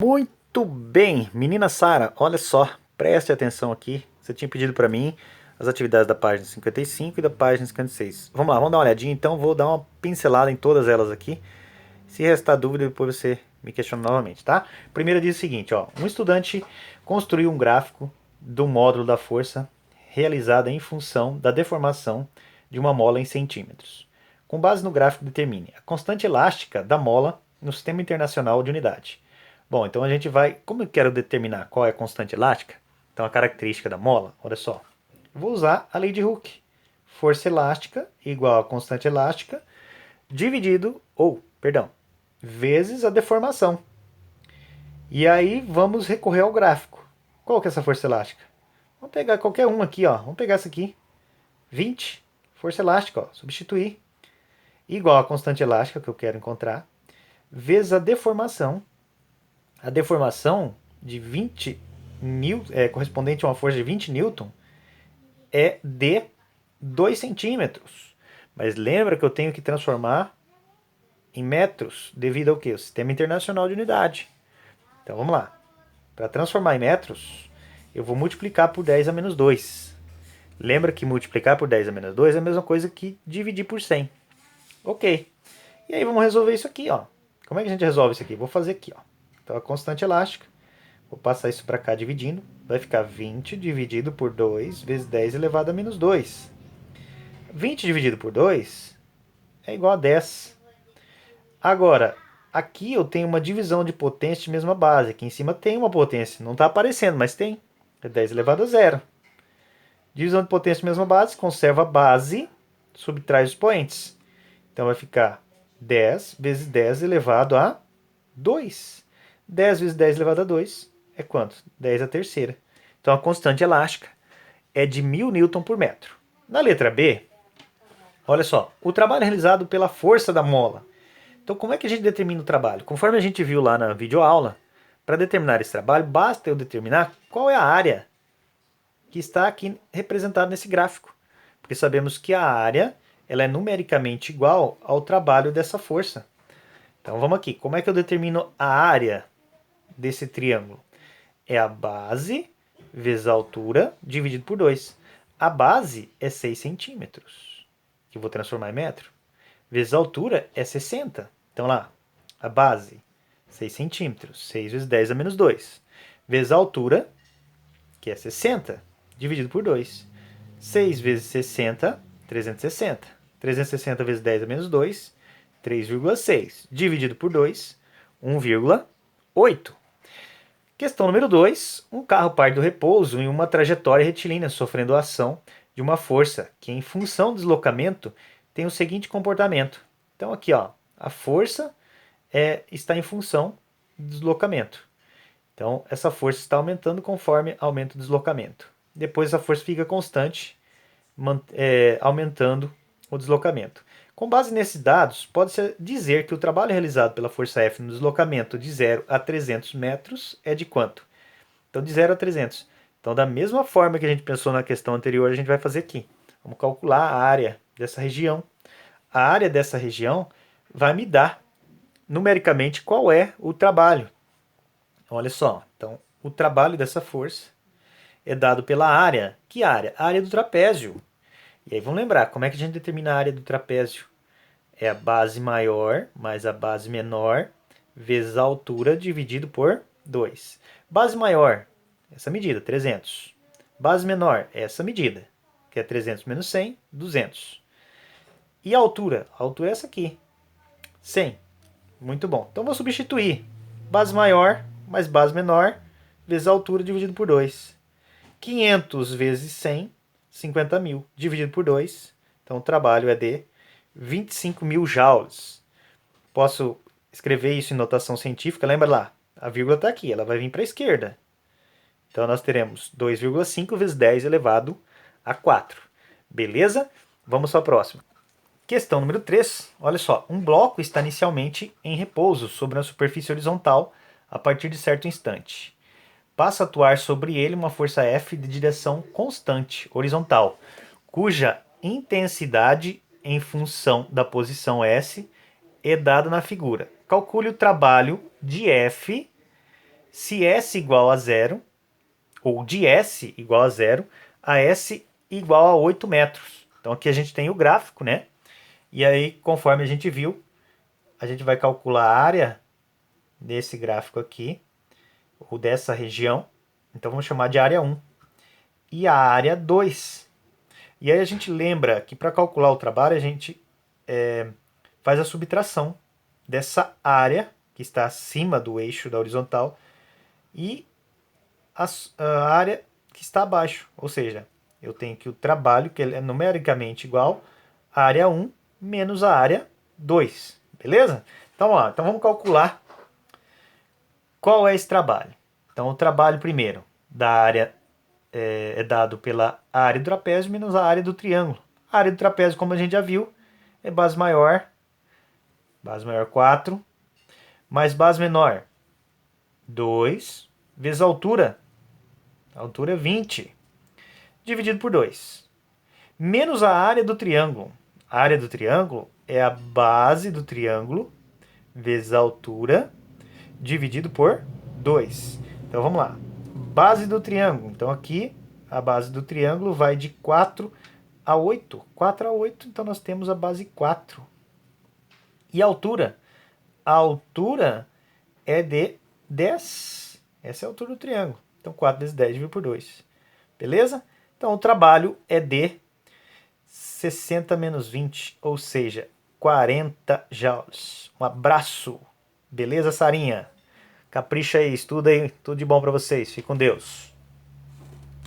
Muito bem, menina Sara, olha só, preste atenção aqui. Você tinha pedido para mim as atividades da página 55 e da página 56. Vamos lá, vamos dar uma olhadinha então, vou dar uma pincelada em todas elas aqui. Se restar dúvida, depois você me questiona novamente, tá? Primeiro diz o seguinte, ó, um estudante construiu um gráfico do módulo da força realizada em função da deformação de uma mola em centímetros. Com base no gráfico, determine a constante elástica da mola no Sistema Internacional de Unidade. Bom, então a gente vai. Como eu quero determinar qual é a constante elástica, então a característica da mola, olha só. Vou usar a lei de Hooke. Força elástica igual a constante elástica dividido, vezes a deformação. E aí vamos recorrer ao gráfico. Qual que é essa força elástica? Vamos pegar qualquer um aqui, ó. Vamos pegar essa aqui. 20, força elástica, ó. Substituir. Igual a constante elástica que eu quero encontrar, vezes a deformação. A deformação de 20 correspondente a uma força de 20 newton é de 2 centímetros. Mas lembra que eu tenho que transformar em metros devido ao que? O Sistema Internacional de Unidade. Então vamos lá. Para transformar em metros, eu vou multiplicar por 10 a menos 2. Lembra que multiplicar por 10 a menos 2 é a mesma coisa que dividir por 100. Ok. E aí vamos resolver isso aqui, ó. Como é que a gente resolve isso aqui? Vou fazer aqui, ó. Então a constante elástica, vou passar isso para cá dividindo, vai ficar 20 dividido por 2 vezes 10 elevado a menos 2. 20 dividido por 2 é igual a 10. Agora, aqui eu tenho uma divisão de potência de mesma base. Aqui em cima tem uma potência, não está aparecendo, mas tem. É 10 elevado a 0. Divisão de potência de mesma base, conserva a base, subtrai os expoentes. Então vai ficar 10 vezes 10 elevado a 2. 10 vezes 10 elevado a 2 é quanto? 10 a terceira. Então a constante elástica é de 1000 newton por metro. Na letra B, olha só, o trabalho é realizado pela força da mola. Então como é que a gente determina o trabalho? Conforme a gente viu lá na videoaula, para determinar esse trabalho, basta eu determinar qual é a área que está aqui representada nesse gráfico. Porque sabemos que a área ela é numericamente igual ao trabalho dessa força. Então vamos aqui, como é que eu determino a área desse triângulo? É a base vezes a altura dividido por 2. A base é 6 centímetros, que eu vou transformar em metro, vezes a altura é 60. Então lá, a base, 6 centímetros, 6 vezes 10 a menos 2, vezes a altura, que é 60, dividido por 2. 6 vezes 60, 360. 360 vezes 10 a menos 2, 3,6. Dividido por 2, 1,8. Questão número 2. Um carro parte do repouso em uma trajetória retilínea, sofrendo a ação de uma força que, em função do deslocamento, tem o seguinte comportamento. Então, aqui, ó, a força está em função do deslocamento. Então, essa força está aumentando conforme aumenta o deslocamento. Depois, a força fica constante, aumentando o deslocamento. Com base nesses dados, pode-se dizer que o trabalho realizado pela força F no deslocamento de 0 a 300 metros é de quanto? Então, de 0 a 300. Então, da mesma forma que a gente pensou na questão anterior, a gente vai fazer aqui. Vamos calcular a área dessa região. A área dessa região vai me dar, numericamente, qual é o trabalho. Olha só, então, o trabalho dessa força é dado pela área. Que área? A área do trapézio. E aí vamos lembrar, como é que a gente determina a área do trapézio? É a base maior mais a base menor vezes a altura dividido por 2. Base maior, essa medida, 300. Base menor, essa medida, que é 300 menos 100, 200. E a altura? A altura é essa aqui, 100. Muito bom. Então vou substituir base maior mais base menor vezes a altura dividido por 2. 500 vezes 100, 50 mil, dividido por 2. Então o trabalho é de 25 mil joules. Posso escrever isso em notação científica, lembra lá, a vírgula está aqui, ela vai vir para a esquerda. Então nós teremos 2,5 vezes 10 elevado a 4. Beleza? Vamos para a próxima. Questão número 3. Olha só, um bloco está inicialmente em repouso sobre a superfície horizontal a partir de certo instante. Passa a atuar sobre ele uma força F de direção constante, horizontal, cuja intensidade em função da posição S é dada na figura. Calcule o trabalho de F se S igual a zero, ou de S igual a zero, a S igual a 8 metros. Então aqui a gente tem o gráfico, né? E aí, conforme a gente viu, a gente vai calcular a área desse gráfico aqui, ou dessa região. Então vamos chamar de área 1. E a área 2. E aí a gente lembra que para calcular o trabalho a gente faz a subtração dessa área que está acima do eixo da horizontal e a área que está abaixo. Ou seja, eu tenho que o trabalho, que é numericamente igual à área 1 menos a área 2. Beleza? Então, ó, então vamos calcular qual é esse trabalho. Então o trabalho primeiro da área é dado pela área do trapézio menos a área do triângulo. A área do trapézio, como a gente já viu, é base maior 4, mais base menor 2, vezes a altura é 20, dividido por 2, menos a área do triângulo. A área do triângulo é a base do triângulo vezes a altura dividido por 2. Então vamos lá. Base do triângulo. Então aqui a base do triângulo vai de 4 a 8. 4 a 8, então nós temos a base 4. E a altura? A altura é de 10. Essa é a altura do triângulo. Então 4 vezes 10 dividido por 2. Beleza? Então o trabalho é de 60 menos 20, ou seja, 40 joules. Um abraço. Beleza, Sarinha? Capricha aí, estuda aí. Tudo de bom para vocês. Fique com Deus.